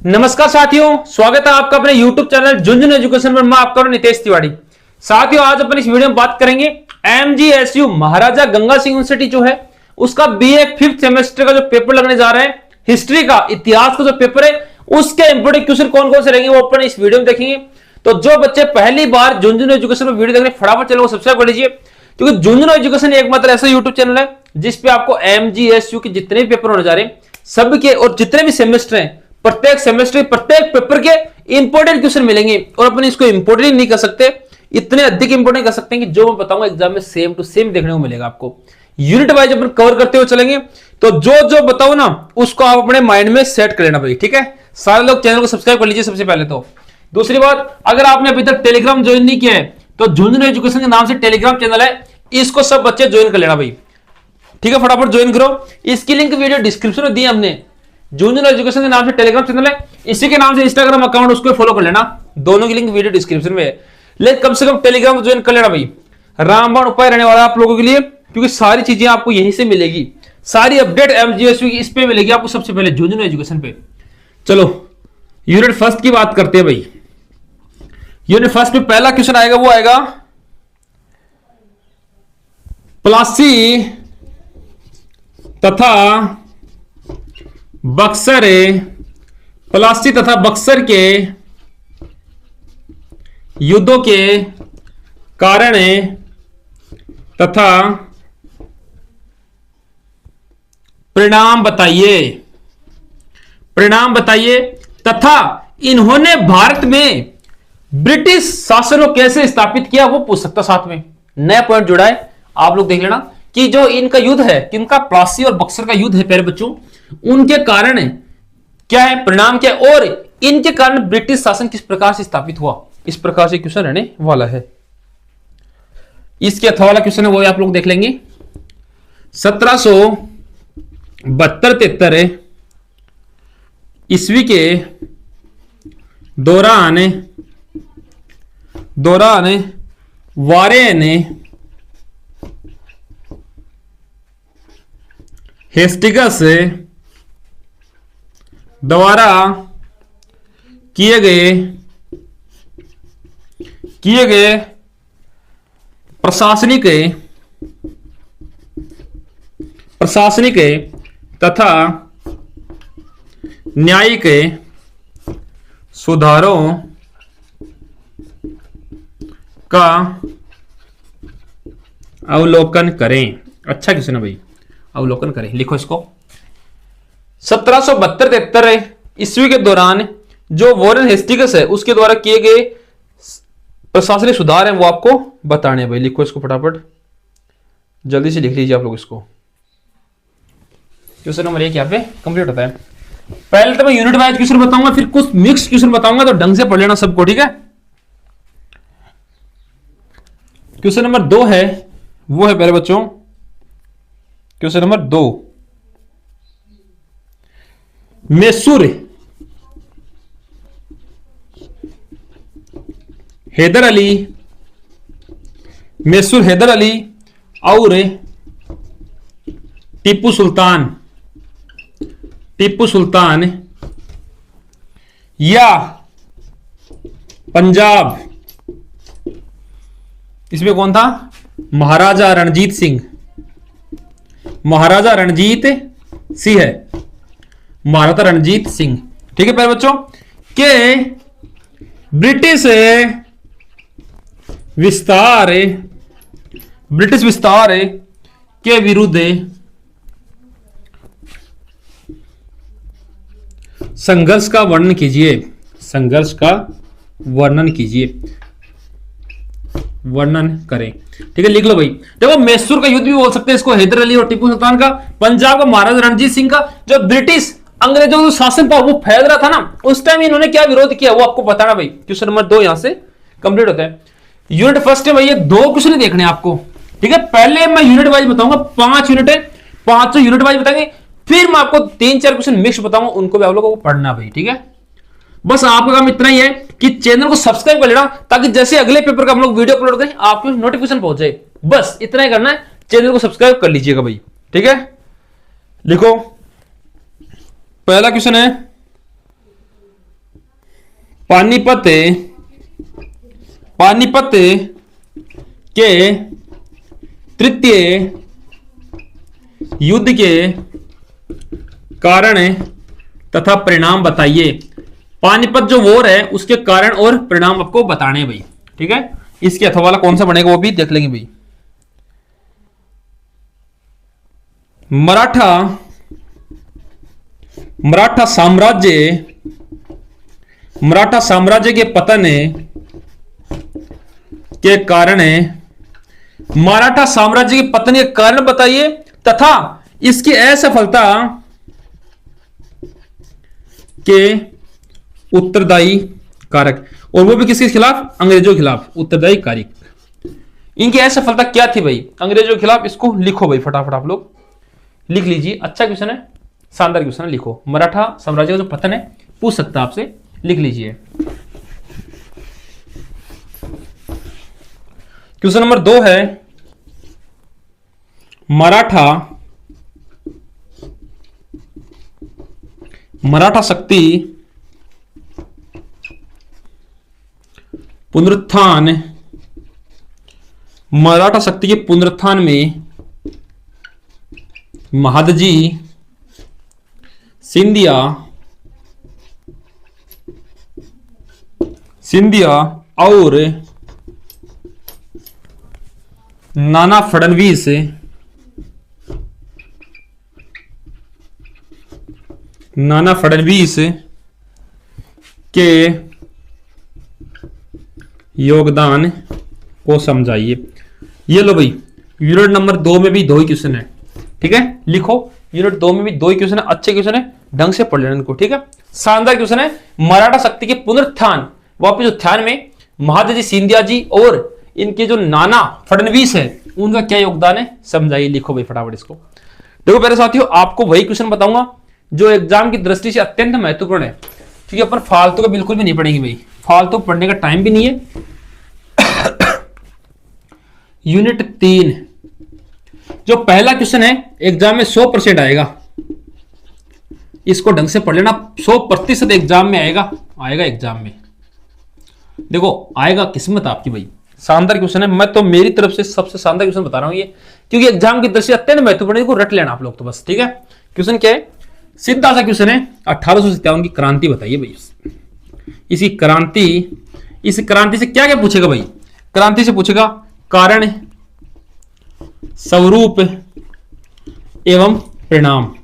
नमस्कार साथियों, स्वागत है आपका अपने YouTube चैनल झुंझुनू एजुकेशन पर। मैं आपका नितेश तिवारी। साथियों, आज अपन इस वीडियो में बात करेंगे MGSU महाराजा गंगा सिंह यूनिवर्सिटी जो है उसका BA 5th सेमेस्टर का जो पेपर लगने जा रहा है, हिस्ट्री का, इतिहास का जो पेपर है, उसके इंपोर्टेंट क्वेश्चन कौन कौन से रहेंगे वो अपन इस वीडियो में देखेंगे। तो जो बच्चे पहली बार झुंझुनू एजुकेशन पर वीडियो देख रहे हैं, फटाफट चैनल को सब्सक्राइब कर लीजिए, क्योंकि झुंझुनू एजुकेशन एकमात्र ऐसा यूट्यूब चैनल है जिसपे आपको MGSU के जितने भी पेपर होने जा रहे हैं सबके और जितने भी सेमेस्टर हैं, प्रत्येक सेमेस्टर प्रत्येक पेपर के इंपोर्टेंट क्वेश्चन मिलेंगे। और अपन इसको इंपोर्टेंट नहीं कर सकते, इतने अधिक इंपोर्टेंट कर सकते हैं कि जो मैं बताऊंगा एग्जाम में सेम टू सेम देखने को मिलेगा आपको। यूनिट वाइज अपन कवर करते हुए चलेंगे, तो जो जो बताओ ना उसको आप अपने माइंड में सेट कर लेना भाई, ठीक है। सारे लोग चैनल को सब्सक्राइब कर लीजिए सबसे पहले। तो दूसरी बात, अगर आपने अभी तक टेलीग्राम ज्वाइन नहीं किया है तो झुंझुनू एजुकेशन के नाम से टेलीग्राम चैनल है, इसको सब बच्चे ज्वाइन कर लेना भाई, ठीक है। फटाफट ज्वाइन करो, इसकी लिंक वीडियो डिस्क्रिप्शन में दी हमने। झुंझुनू एजुकेशन के नाम से टेलीग्राम चैनल है, इसी के नाम से इंस्टाग्राम अकाउंट, उसको फॉलो कर लेना। दोनों की लिंक वीडियो डिस्क्रिप्शन में है, लेकिन कम से कम टेलीग्राम ज्वाइन कर लेना भाई। रामबाण उपाय रहने वाला आप लोगों के लिए, क्योंकि सारी चीजें आपको यहीं से मिलेगी, सारी अपडेट MGSU की इस पे मिलेगी आपको सबसे पहले झुंझुनू एजुकेशन पे। चलो यूनिट फर्स्ट की बात करते हैं भाई। यूनिट फर्स्ट में पहला क्वेश्चन आएगा, वो आएगा प्लासी तथा बक्सर, प्लासी तथा बक्सर के युद्धों के कारण तथा परिणाम बताइए। परिणाम बताइए तथा इन्होंने भारत में ब्रिटिश शासन को कैसे स्थापित किया वो पूछ सकता। साथ में नया पॉइंट जुड़ा है, आप लोग देख लेना कि जो इनका युद्ध है, किनका, प्लासी और बक्सर का युद्ध है प्यारे बच्चों, उनके कारण क्या है, परिणाम क्या है, और इनके कारण ब्रिटिश शासन किस प्रकार से स्थापित हुआ। इस प्रकार से क्वेश्चन रहने वाला है। इसके अथवा वाला क्वेश्चन है वो आप लोग देख लेंगे। 1772-73 ईस्वी के दौरान वारेन हेस्टिंग्स द्वारा किए गए प्रशासनिक तथा न्यायिक सुधारों का अवलोकन करें। अच्छा क्वेश्चन है भाई, अवलोकन करें, लिखो इसको। 1772-73 ईस्वी के दौरान जो वॉरेन हेस्टिंग्स है उसके द्वारा किए गए प्रशासनिक सुधार हैं वो आपको बताने हैं भाई। लिखो इसको फटाफट, जल्दी से लिख लीजिए आप लोग इसको। क्वेश्चन नंबर 1 यहां पे कंप्लीट होता है। पहले तो मैं यूनिट वाइज क्वेश्चन बताऊंगा, फिर कुछ मिक्स क्वेश्चन बताऊंगा, तो ढंग से पढ़ लेना सबको, ठीक है। क्वेश्चन नंबर 2 है, वो है पहले बच्चों क्वेश्चन नंबर 2, मैसूर हैदर अली और टीपू सुल्तान या पंजाब, इसमें कौन था, महाराजा रणजीत सिंह है, महाराजा रणजीत सिंह, ठीक है प्यारे बच्चों, के ब्रिटिश विस्तार के विरुद्ध संघर्ष का वर्णन कीजिए। वर्णन करें, ठीक है, लिख लो भाई। देखो मैसूर का युद्ध भी बोल सकते हैं इसको, हैदर अली और टीपू सुल्तान का। पंजाब का महाराजा रणजीत सिंह का, जो ब्रिटिश अंग्रेजों का शासन था वो फैल रहा था ना, उस टाइम इन्होंने क्या विरोध किया वो आपको बताना भाई। क्वेश्चन नंबर 2 यहां से कंप्लीट होता है। यूनिट फर्स्ट है भाई, ये 2 क्वेश्चन देखने आपको, ठीक है। पहले मैं यूनिट वाइज बताऊंगा, 5 यूनिट है, 5 यूनिट वाइज बताएंगे, फिर मैं आपको 3-4 क्वेश्चन मिक्स बताऊंगा, उनको भी आप लोगों को पढ़ना भाई, ठीक है। बस आपका काम इतना ही है कि चैनल को सब्सक्राइब कर लेना, ताकि जैसे अगले पेपर का हम लोग वीडियो अपलोड करें आपको नोटिफिकेशन पहुंच जाए। बस इतना ही करना है, चैनल को सब्सक्राइब कर लीजिएगा भाई, ठीक है। लिखो, पहला क्वेश्चन है पानीपत के तृतीय युद्ध के कारण तथा परिणाम बताइए। पानीपत जो वॉर है उसके कारण और परिणाम आपको बताने भाई, ठीक है। इसके अथवा वाला कौन सा बनेगा वो भी देख लेंगे भाई। मराठा साम्राज्य के पतन के कारण, मराठा साम्राज्य के पतन के कारण बताइए तथा इसकी असफलता के उत्तरदायी कारक, और वो भी किसके खिलाफ? अंग्रेजों के खिलाफ उत्तरदायी कारक। इनकी असफलता क्या थी भाई अंग्रेजों के खिलाफ? इसको लिखो भाई फटाफट, आप लोग लिख लीजिए। अच्छा क्वेश्चन है, शानदार क्वेश्चन है, लिखो। मराठा साम्राज्य का जो पतन है पूछ सकता है आपसे, लिख लीजिए। क्वेश्चन नंबर 2 है, मराठा शक्ति पुनरुत्थान, मराठा शक्ति के पुनरुत्थान में महादजी सिंधिया और नाना फडणवीस के योगदान को समझाइए। ये लो भाई, यूनिट नंबर 2 में भी 2 ही क्वेश्चन है, ठीक है। लिखो, यूनिट 2 में भी 2 ही क्वेश्चन है, अच्छे क्वेश्चन है, ढंग से पढ़ लेना इनको, ठीक है। शानदार क्वेश्चन है। मराठा शक्ति के पुनरुत्थान, वापिस उत्थान में महादजी सिंधिया जी और इनके जो नाना फडणवीस है उनका क्या योगदान है समझाइए। लिखो भाई फटाफट इसको। देखो मेरे साथियों, आपको वही क्वेश्चन बताऊंगा जो एग्जाम की दृष्टि से अत्यंत महत्वपूर्ण है, क्योंकि अपन फालतू का बिल्कुल भी नहीं पढ़ेंगे भाई, फालतू पढ़ने का टाइम भी नहीं है। यूनिट 3 जो पहला क्वेश्चन है एग्जाम में 100% आएगा, इसको ढंग से पढ़ लेना। 100% एग्जाम में आएगा एग्जाम में, देखो आएगा, किस्मत आपकी भाई। शानदार क्वेश्चन है, मैं तो मेरी तरफ से सबसे शानदार क्वेश्चन बता रहा हूं ये, क्योंकि एग्जाम की दृष्टि अत्यंत महत्वपूर्ण है, इसको रट लेना आप लोग तो बस, ठीक है। क्वेश्चन क्या है? सीधा सा क्वेश्चन है, 1857 की क्रांति बताइए भाई। इस क्रांति से क्या क्या पूछेगा भाई? क्रांति से पूछेगा कारण, स्वरूप एवं परिणाम।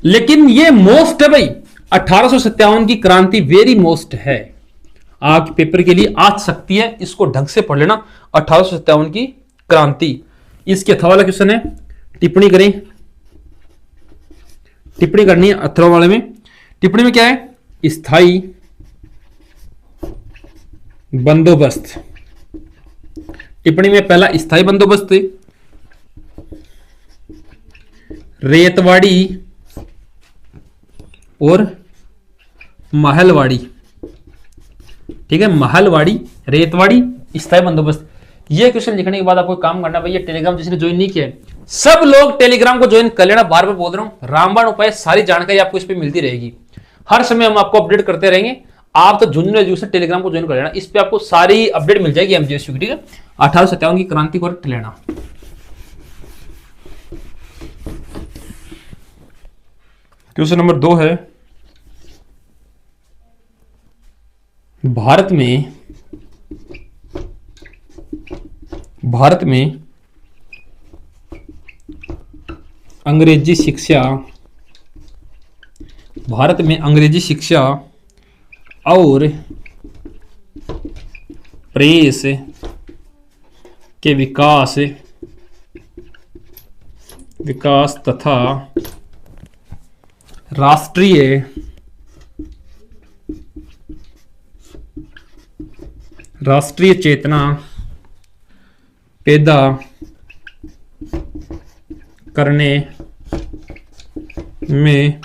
लेकिन ये मोस्ट है भाई, 1857 की क्रांति वेरी मोस्ट है, आज पेपर के लिए आ सकती है, इसको ढंग से पढ़ लेना। 1857 की क्रांति, इसके अथवा वाला क्वेश्चन है, टिप्पणी करें, टिप्पणी करनी है अथवा वाले में। टिप्पणी में क्या है? स्थायी बंदोबस्त। टिप्पणी में पहला स्थायी बंदोबस्त, रेतवाड़ी और महलवाड़ी, ठीक है। महलवाड़ी, रेतवाड़ी, स्थायी बंदोबस्त। ये क्वेश्चन लिखने के बाद आपको काम करना भैया, टेलीग्राम जिसने ज्वाइन नहीं किया है सब लोग टेलीग्राम को ज्वाइन कर लेना। बार बार बोल रहा हूं, रामबाण उपाय सारी जानकारी आपको इस पे मिलती रहेगी, हर समय हम आपको अपडेट करते रहेंगे। आप तो झुंझुनू एजुकेशन टेलीग्राम को ज्वाइन कर लेना, इस पे आपको सारी अपडेट मिल जाएगी एमजीएसयू की, ठीक है। 1857 की क्रांति को रट लेना। क्वेश्चन नंबर 2 है, भारत में अंग्रेजी शिक्षा और प्रेस के विकास तथा राष्ट्रीय चेतना पैदा करने में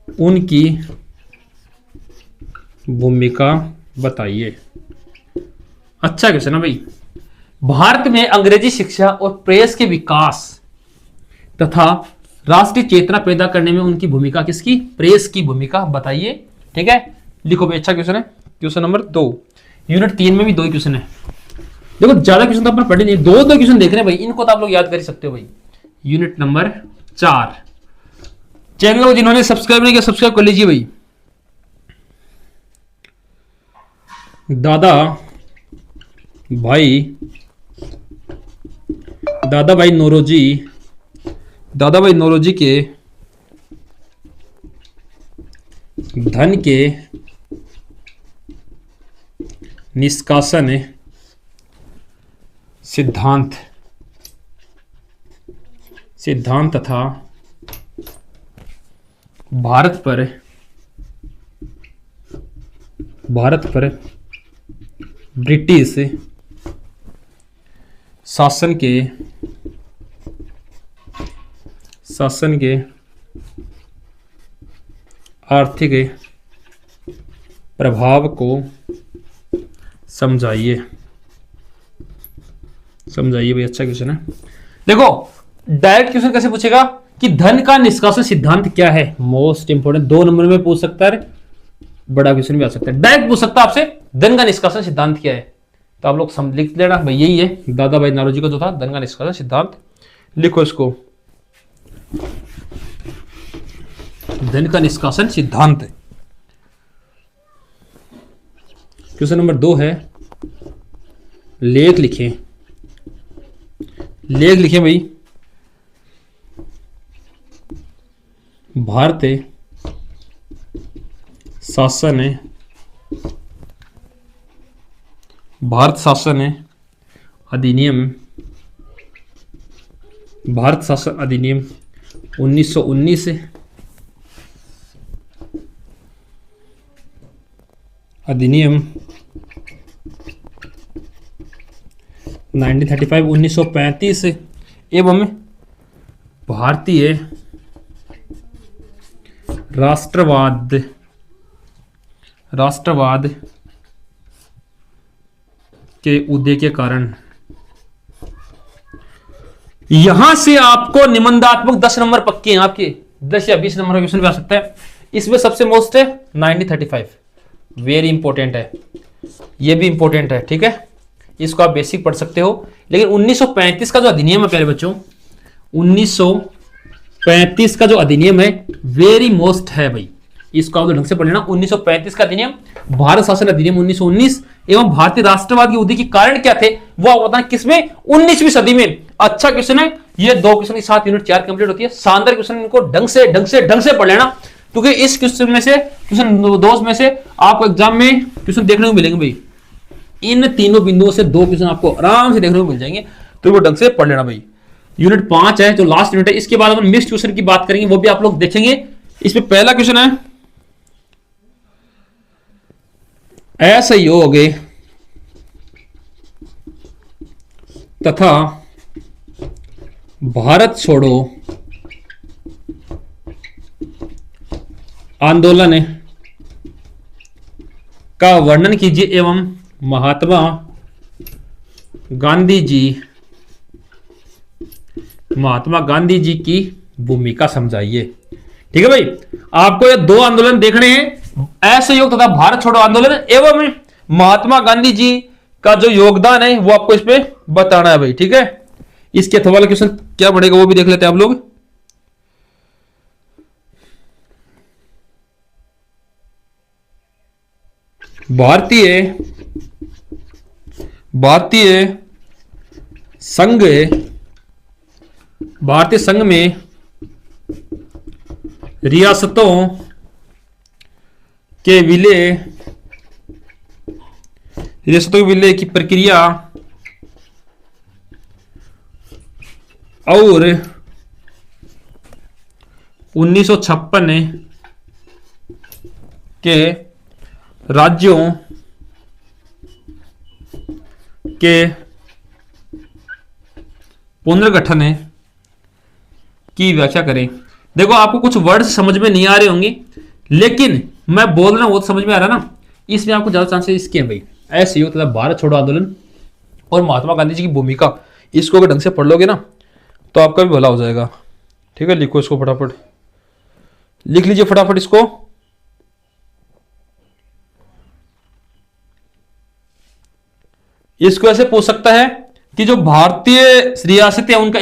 उनकी भूमिका बताइए। अच्छा क्वेश्चन है भाई। भारत में अंग्रेजी शिक्षा और प्रेस के विकास तथा राष्ट्रीय चेतना पैदा करने में उनकी भूमिका, किसकी? प्रेस की भूमिका बताइए। ठीक है, लिखो भाई, अच्छा क्वेश्चन है। क्वेश्चन नंबर 2, यूनिट 3 में भी 2 क्वेश्चन है। देखो ज्यादा क्वेश्चन तो अपन पढ़े नहीं, 2 क्वेश्चन देख रहे हैं भाई, इनको तो आप लोग याद कर सकते हो भाई। यूनिट नंबर 4, चैनल को जिन्होंने सब्सक्राइब नहीं किया सब्सक्राइब कर लीजिए भाई। दादा भाई नौरोजी के धन के निष्कासन सिद्धांत तथा भारत पर ब्रिटिश शासन के आर्थिक प्रभाव को समझाइए भाई। अच्छा क्वेश्चन है। देखो डायरेक्ट क्वेश्चन कैसे पूछेगा कि धन का निष्कासन सिद्धांत क्या है, मोस्ट इंपोर्टेंट, 2 नंबर में पूछ सकता है, बड़ा क्वेश्चन भी आ सकता है। डायरेक्ट पूछ सकता है आपसे धन का निष्कासन सिद्धांत क्या है, तो आप लोग लिख लेना भाई, यही है दादा भाई नौरोजी का जो था धन का निष्कासन सिद्धांत। लिखो इसको, धन का निष्कासन सिद्धांत। क्वेश्चन नंबर 2 है, लेख लिखें भाई। भारत शासन अधिनियम 1919 अधिनियम 1935 एवं भारतीय राष्ट्रवाद के उदय के कारण। यहां से आपको निबंधात्मक 10 नंबर पक्के हैं आपके, 10 या 20 नंबर का क्वेश्चन भी आ सकता है। इसमें सबसे मोस्ट है 1935, वेरी इंपॉर्टेंट है, ये भी इंपॉर्टेंट है, ठीक है, इसको आप बेसिक पढ़ सकते हो। लेकिन 1935 का जो अधिनियम है प्यारे बच्चों, 1935 का जो अधिनियम है वेरी मोस्ट है भाई, इसको आप ढंग से पढ़ लेना। 1935 का अधिनियम, भारत शासन अधिनियम 1919 एवं भारतीय राष्ट्रवाद के उदय के कारण क्या थे वो आप बताना, किसमें, 19वीं सदी में। अच्छा क्वेश्चन है ये, 2 क्वेश्चन के साथ यूनिट 4 कंप्लीट होती है। शानदार क्वेश्चन, इनको ढंग से पढ़ लेना, क्योंकि इस क्वेश्चन में से, क्वेश्चन 2 में से आपको एग्जाम में क्वेश्चन देखने को मिलेंगे भाई। इन तीनों बिंदुओं से 2 क्वेश्चन आपको आराम से देखने को मिल जाएंगे, तो वो ढंग से पढ़ लेना भाई। यूनिट 5 है जो लास्ट यूनिट है, इसके बाद अपन मिक्स्ड क्वेश्चन की बात करेंगे, वो भी आप लोग देखेंगे। इसमें पहला क्वेश्चन है, असहयोग तथा भारत छोड़ो आंदोलन का वर्णन कीजिए एवं महात्मा गांधी जी की भूमिका समझाइए। ठीक है भाई, आपको ये 2 आंदोलन देखने हैं, असहयोग तथा भारत छोड़ो आंदोलन एवं महात्मा गांधी जी का जो योगदान है वो आपको इसमें बताना है भाई। ठीक है, इसके अथवा वाला क्वेश्चन क्या पड़ेगा वो भी देख लेते हैं आप लोग। भारतीय संघ में रियासतों के विलय की प्रक्रिया और 1956 के राज्यों के पुनर्गठन की व्याख्या करें। देखो आपको कुछ वर्ड्स समझ में नहीं आ रहे होंगे, लेकिन मैं बोल रहा हूं वो तो समझ में आ रहा ना। इसमें आपको ज्यादा चांसेस इसके हैं भाई, असहयोग तथा भारत छोड़ो आंदोलन और महात्मा गांधी जी की भूमिका, इसको अगर ढंग से पढ़ लोगे ना तो आपका भी भला हो जाएगा। ठीक है, लिखो इसको फटाफट, लिख लीजिए फटाफट इसको। इसको ऐसे पूछ सकता है कि जो भारतीय रियासतें हैं उनका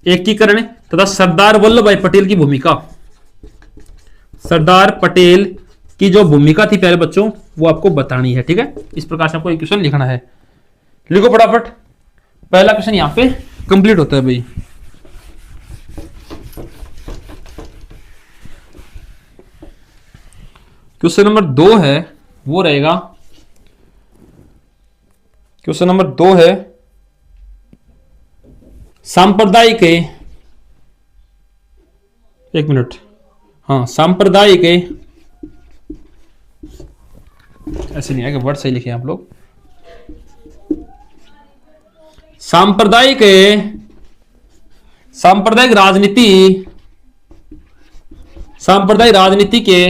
एकीकरण तथा सरदार वल्लभ भाई पटेल की भूमिका, सरदार पटेल की जो भूमिका थी प्यारे बच्चों वो आपको बतानी है। ठीक है, इस प्रकार से आपको एक क्वेश्चन लिखना है। लिखो फटाफट, पहला क्वेश्चन यहां पे कंप्लीट होता है भाई। क्वेश्चन नंबर 2 है वो रहेगा, क्वेश्चन नंबर 2 है सांप्रदायिक, एक मिनट, हाँ सांप्रदायिक, ऐसे नहीं आएगा, वर्ड सही लिखे आप लोग। सांप्रदायिक राजनीति के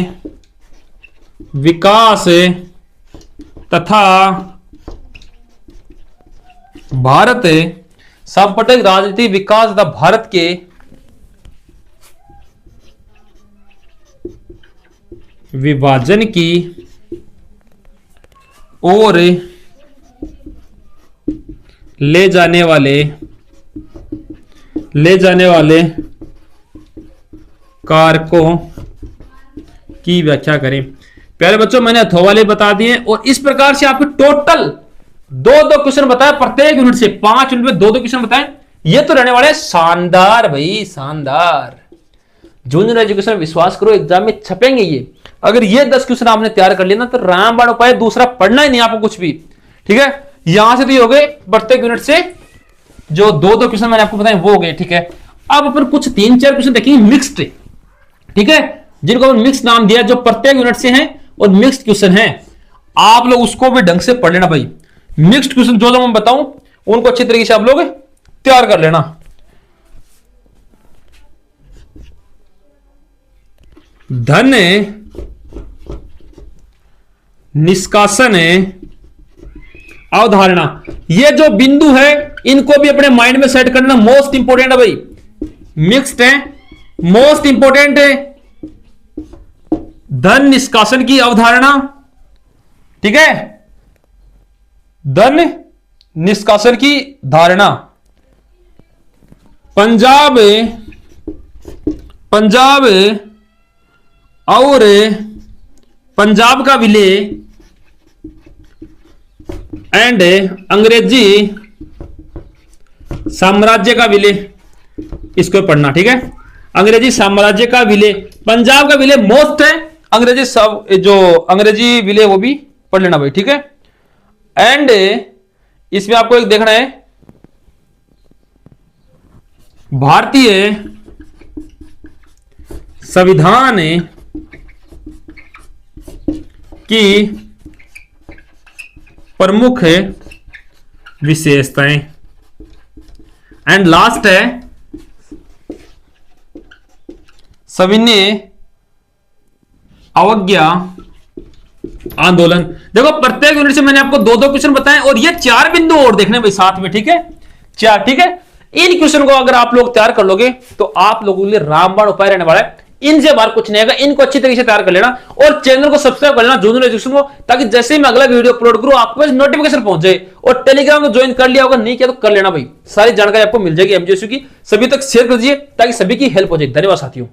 विकास तथा सांप्रदायिक राजनीति विकास तथा भारत के विभाजन की ओर ले जाने वाले कारकों की व्याख्या करें। प्यारे बच्चों मैंने अथवा वाले बता दिए और इस प्रकार से आपके टोटल 2-2 क्वेश्चन बताए, प्रत्येक यूनिट से 5 यूनिट में 2-2 क्वेश्चन बताए। ये तो रहने वाले शानदार भाई, शानदार। जूनियर एजुकेशन विश्वास करो एग्जाम में छपेंगे ये। अगर ये 10 क्वेश्चन आपने तैयार कर लिया ना तो रामबाण उपाय दूसरा पढ़ना ही नहीं आपको कुछ भी। ठीक है, यहां से तो हो गए प्रत्येक यूनिट से जो 2-2 क्वेश्चन मैंने आपको बताए वो हो गए। ठीक है, अब अपन कुछ 3-4 क्वेश्चन देखेंगे मिक्स्ड। ठीक है, जिनको अपन मिक्स नाम दिया, जो प्रत्येक यूनिट से हैं और मिक्स्ड क्वेश्चन हैं, आप लोग उसको भी ढंग से पढ़ लेना भाई। मिक्स्ड क्वेश्चन जो मैं बताऊं उनको अच्छी तरीके से आप लोग तैयार कर लेना। धन निष्कासन अवधारणा, ये जो बिंदु है इनको भी अपने माइंड में सेट करना, मोस्ट इंपोर्टेंट है भाई। मिक्स्ड है, मोस्ट इंपोर्टेंट है धन निष्कासन की अवधारणा। ठीक है, धन निष्कासन की धारणा। पंजाब और पंजाब का विलय एंड अंग्रेजी साम्राज्य का विलय, इसको पढ़ना। ठीक है, अंग्रेजी साम्राज्य का विलय, पंजाब का विलय मोस्ट है, अंग्रेजी सब जो अंग्रेजी विलय वो भी पढ़ लेना भाई। ठीक है, एंड इसमें आपको एक देखना है भारतीय संविधान की प्रमुख विशेषताएं। एंड लास्ट है सविनय अवज्ञा आंदोलन। देखो प्रत्येक यूनिट से मैंने आपको 2-2 क्वेश्चन बताए और ये 4 बिंदु और देखने भाई साथ में। ठीक है, 4। ठीक है, इन क्वेश्चन को अगर आप लोग तैयार कर लोगे तो आप लोगों के लिए रामबाण उपाय रहने वाला है। इनसे बाहर कुछ नहीं आएगा, इनको अच्छी तरीके से तैयार कर लेना और चैनल को सब्सक्राइब कर लेना जूनियर एजुकेशन को, ताकि जैसे ही मैं अगला वीडियो अपलोड करूं आपको नोटिफिकेशन पहुंच जाए। और टेलीग्राम में ज्वाइन कर लिया होगा, नहीं किया तो कर लेना भाई, सारी जानकारी आपको मिल जाएगी एमजीएसयू की। सभी तक शेयर कर दीजिए ताकि सभी की हेल्प हो जाए। धन्यवाद साथियों।